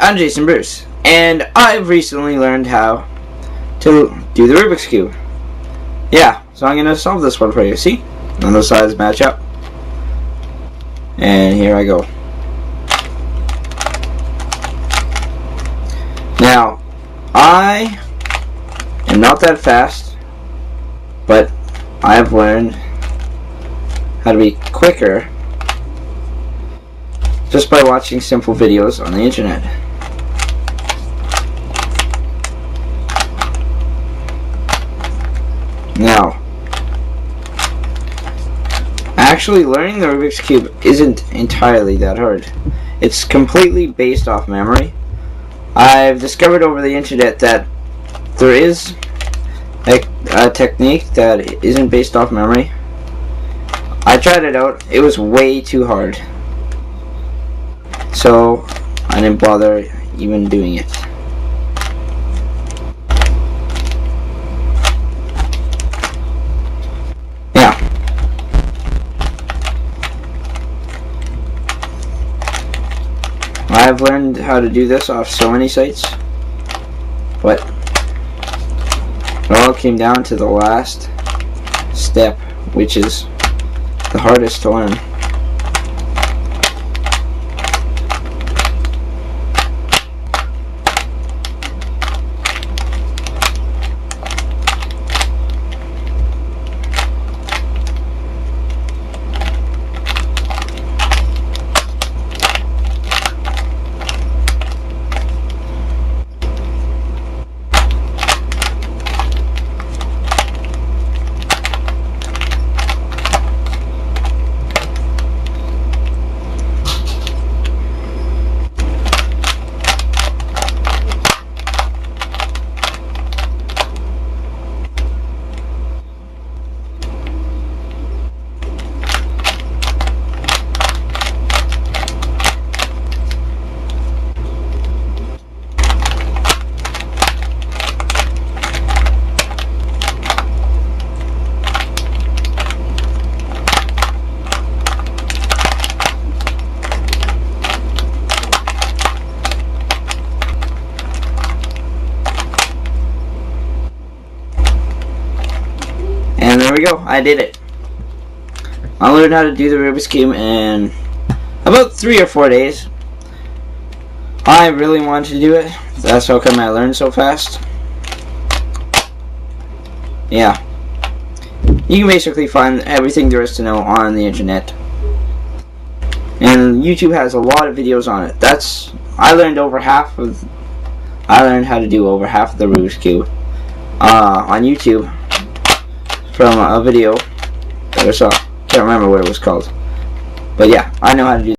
I'm Jason Bruce, and I've recently learned how to do the Rubik's Cube. Yeah, so I'm going to solve this one for you. See? None of the sides match up. And here I go. Now, I am not that fast, but I've learned how to be quicker just by watching simple videos on the internet. Now, actually learning the Rubik's Cube isn't entirely that hard. It's completely based off memory. I've discovered over the internet that there is a technique that isn't based off memory. I tried it out. It was way too hard. So I didn't bother even doing it. Yeah. I've learned how to do this off so many sites, but it all came down to the last step, which is the hardest to learn. And there we go, I did it. I learned how to do the Rubik's Cube in about 3 or 4 days. I really wanted to do it. That's how come I learned so fast. Yeah. You can basically find everything there is to know on the internet. And YouTube has a lot of videos on it. I learned how to do over half of the Rubik's Cube on YouTube from a video that I saw. Can't remember what it was called. But yeah, I know how to do